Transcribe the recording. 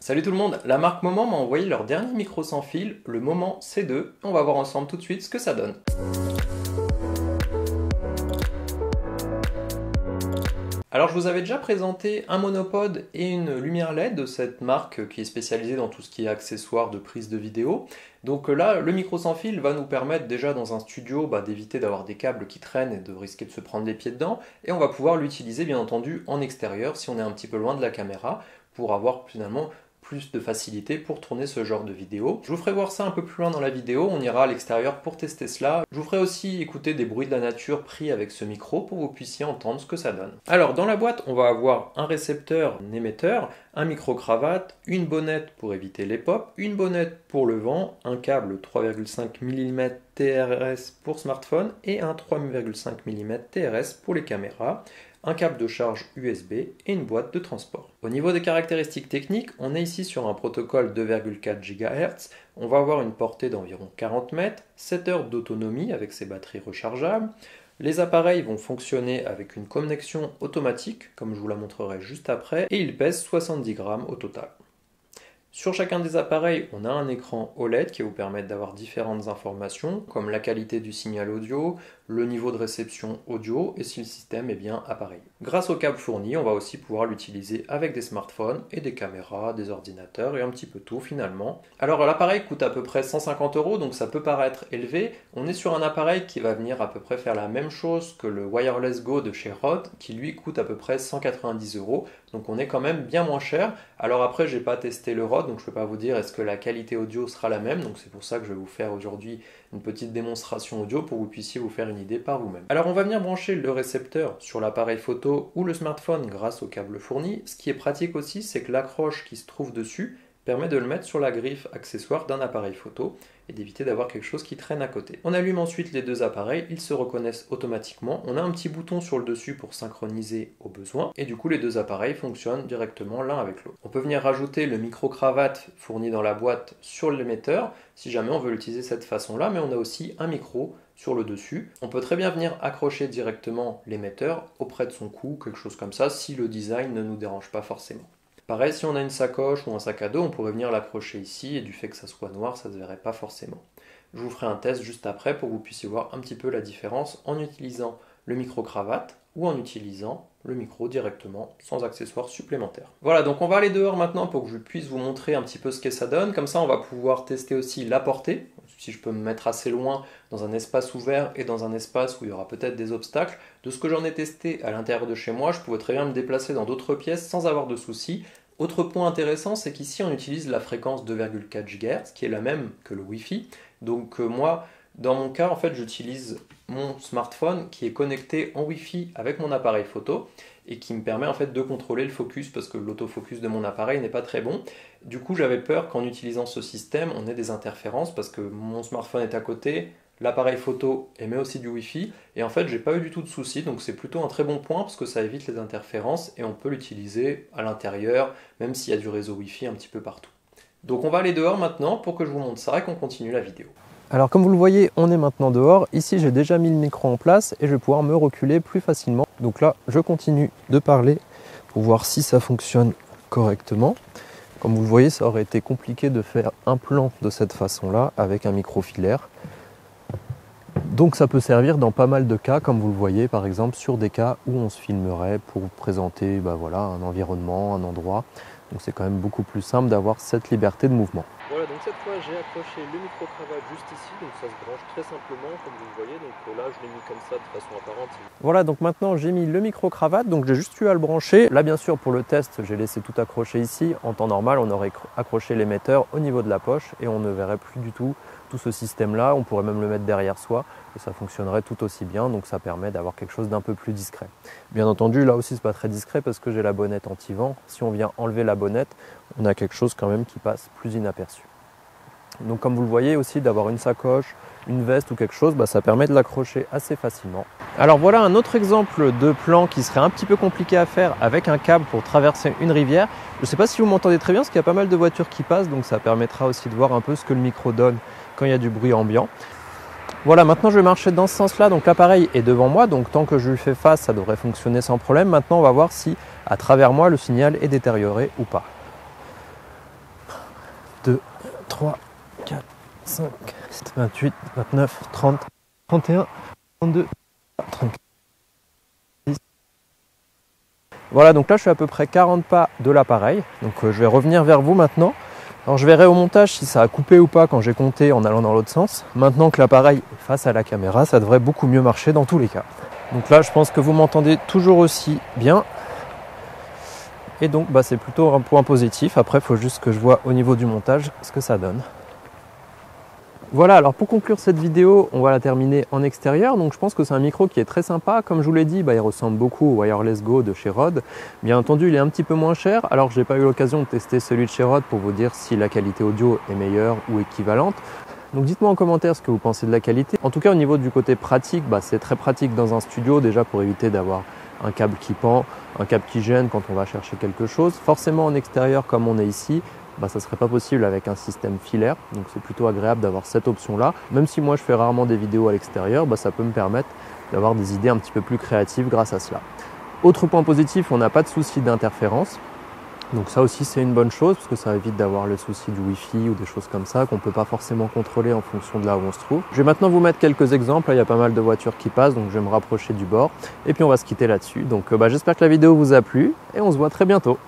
Salut tout le monde, la marque Moment m'a envoyé leur dernier micro sans fil, le Moment C2. On va voir ensemble tout de suite ce que ça donne. Alors je vous avais déjà présenté un monopode et une lumière LED de cette marque qui est spécialisée dans tout ce qui est accessoires de prise de vidéo. Donc là, le micro sans fil va nous permettre déjà dans un studio d'éviter d'avoir des câbles qui traînent et de risquer de se prendre les pieds dedans. Et on va pouvoir l'utiliser bien entendu en extérieur si on est un petit peu loin de la caméra pour avoir finalement plus de facilité pour tourner ce genre de vidéo. Je vous ferai voir ça un peu plus loin dans la vidéo, on ira à l'extérieur pour tester cela. Je vous ferai aussi écouter des bruits de la nature pris avec ce micro pour que vous puissiez entendre ce que ça donne. Alors dans la boîte, on va avoir un récepteur, un émetteur, un micro-cravate, une bonnette pour éviter les pops, une bonnette pour le vent, un câble 3,5 mm TRS pour smartphone et un 3,5 mm TRS pour les caméras, un câble de charge USB et une boîte de transport. Au niveau des caractéristiques techniques, on est ici sur un protocole 2,4 GHz, on va avoir une portée d'environ 40 mètres, 7 heures d'autonomie avec ses batteries rechargeables. Les appareils vont fonctionner avec une connexion automatique, comme je vous la montrerai juste après, et ils pèsent 70 grammes au total. Sur chacun des appareils, on a un écran OLED qui va vous permettre d'avoir différentes informations, comme la qualité du signal audio, le niveau de réception audio et si le système est bien appareillé. Grâce au câble fourni, on va aussi pouvoir l'utiliser avec des smartphones et des caméras, des ordinateurs et un petit peu tout finalement. Alors l'appareil coûte à peu près 150 €, donc ça peut paraître élevé. On est sur un appareil qui va venir à peu près faire la même chose que le Wireless Go de chez Rode, qui lui coûte à peu près 190 €. Donc on est quand même bien moins cher. Alors après, j'ai pas testé le Rode, donc je peux pas vous dire est-ce que la qualité audio sera la même. Donc c'est pour ça que je vais vous faire aujourd'hui une petite démonstration audio pour que vous puissiez vous faire une idée par vous-même. Alors on va venir brancher le récepteur sur l'appareil photo ou le smartphone grâce au câble fourni. Ce qui est pratique aussi, c'est que l'accroche qui se trouve dessus permet de le mettre sur la griffe accessoire d'un appareil photo et d'éviter d'avoir quelque chose qui traîne à côté. On allume ensuite les deux appareils, ils se reconnaissent automatiquement. On a un petit bouton sur le dessus pour synchroniser au besoin et du coup les deux appareils fonctionnent directement l'un avec l'autre. On peut venir rajouter le micro-cravate fourni dans la boîte sur l'émetteur si jamais on veut l'utiliser de cette façon-là, mais on a aussi un micro sur le dessus. On peut très bien venir accrocher directement l'émetteur auprès de son cou, quelque chose comme ça, si le design ne nous dérange pas forcément. Pareil, si on a une sacoche ou un sac à dos, on pourrait venir l'accrocher ici et du fait que ça soit noir, ça ne se verrait pas forcément. Je vous ferai un test juste après pour que vous puissiez voir un petit peu la différence en utilisant le micro-cravate ou en utilisant le micro directement sans accessoires supplémentaires. Voilà, donc on va aller dehors maintenant pour que je puisse vous montrer un petit peu ce que ça donne. Comme ça, on va pouvoir tester aussi la portée. Si je peux me mettre assez loin dans un espace ouvert et dans un espace où il y aura peut-être des obstacles. De ce que j'en ai testé à l'intérieur de chez moi, je pouvais très bien me déplacer dans d'autres pièces sans avoir de soucis. Autre point intéressant, c'est qu'ici on utilise la fréquence 2,4 GHz, qui est la même que le Wi-Fi. Donc moi, dans mon cas, en fait, j'utilise mon smartphone qui est connecté en Wi-Fi avec mon appareil photo et qui me permet en fait de contrôler le focus parce que l'autofocus de mon appareil n'est pas très bon. Du coup, j'avais peur qu'en utilisant ce système, on ait des interférences parce que mon smartphone est à côté, l'appareil photo émet aussi du Wi-Fi et en fait, j'ai pas eu du tout de soucis, donc c'est plutôt un très bon point parce que ça évite les interférences et on peut l'utiliser à l'intérieur, même s'il y a du réseau Wi-Fi un petit peu partout. Donc on va aller dehors maintenant pour que je vous montre ça et qu'on continue la vidéo. Alors comme vous le voyez, on est maintenant dehors. Ici, j'ai déjà mis le micro en place et je vais pouvoir me reculer plus facilement. Donc là, je continue de parler pour voir si ça fonctionne correctement. Comme vous le voyez, ça aurait été compliqué de faire un plan de cette façon-là avec un micro filaire. Donc ça peut servir dans pas mal de cas, comme vous le voyez, par exemple sur des cas où on se filmerait pour présenter voilà, un environnement, un endroit. Donc c'est quand même beaucoup plus simple d'avoir cette liberté de mouvement. Voilà, donc cette fois j'ai accroché le micro-cravate juste ici, donc ça se branche très simplement comme vous le voyez, donc là je l'ai mis comme ça de façon apparente. Voilà, donc maintenant j'ai mis le micro-cravate, donc j'ai juste eu à le brancher. Là bien sûr pour le test j'ai laissé tout accroché ici. En temps normal on aurait accroché l'émetteur au niveau de la poche et on ne verrait plus du tout ce système là. On pourrait même le mettre derrière soi et ça fonctionnerait tout aussi bien, donc ça permet d'avoir quelque chose d'un peu plus discret. Bien entendu là aussi c'est pas très discret parce que j'ai la bonnette anti-vent. Si on vient enlever la bonnette, on a quelque chose quand même qui passe plus inaperçu. Donc comme vous le voyez aussi, d'avoir une sacoche, une veste ou quelque chose, ça permet de l'accrocher assez facilement. Alors voilà un autre exemple de plan qui serait un petit peu compliqué à faire avec un câble pour traverser une rivière. Je ne sais pas si vous m'entendez très bien parce qu'il y a pas mal de voitures qui passent, donc ça permettra aussi de voir un peu ce que le micro donne quand il y a du bruit ambiant. Voilà, maintenant je vais marcher dans ce sens-là, donc l'appareil est devant moi, donc tant que je lui fais face, ça devrait fonctionner sans problème. Maintenant on va voir si à travers moi le signal est détérioré ou pas. 2, 3, 4, 5, 7, 28, 29, 30, 31, 32, 34. Voilà, donc là je suis à peu près 40 pas de l'appareil. Donc je vais revenir vers vous maintenant. Alors je verrai au montage si ça a coupé ou pas quand j'ai compté en allant dans l'autre sens. Maintenant que l'appareil est face à la caméra, ça devrait beaucoup mieux marcher dans tous les cas. Donc là je pense que vous m'entendez toujours aussi bien. Et donc c'est plutôt un point positif. Après il faut juste que je vois au niveau du montage ce que ça donne. Voilà, alors pour conclure cette vidéo, on va la terminer en extérieur. Donc je pense que c'est un micro qui est très sympa. Comme je vous l'ai dit, il ressemble beaucoup au Wireless Go de chez Rode. Bien entendu, il est un petit peu moins cher. Alors je n'ai pas eu l'occasion de tester celui de chez Rode pour vous dire si la qualité audio est meilleure ou équivalente. Donc dites-moi en commentaire ce que vous pensez de la qualité. En tout cas, au niveau du côté pratique, c'est très pratique dans un studio, déjà pour éviter d'avoir un câble qui pend, un câble qui gêne quand on va chercher quelque chose. Forcément en extérieur, comme on est ici, ça ne serait pas possible avec un système filaire, donc c'est plutôt agréable d'avoir cette option-là. Même si moi je fais rarement des vidéos à l'extérieur, ça peut me permettre d'avoir des idées un petit peu plus créatives grâce à cela. Autre point positif, on n'a pas de souci d'interférence. Donc ça aussi c'est une bonne chose parce que ça évite d'avoir le souci du Wi-Fi ou des choses comme ça qu'on ne peut pas forcément contrôler en fonction de là où on se trouve. Je vais maintenant vous mettre quelques exemples, il y a pas mal de voitures qui passent donc je vais me rapprocher du bord et puis on va se quitter là-dessus. Donc j'espère que la vidéo vous a plu et on se voit très bientôt.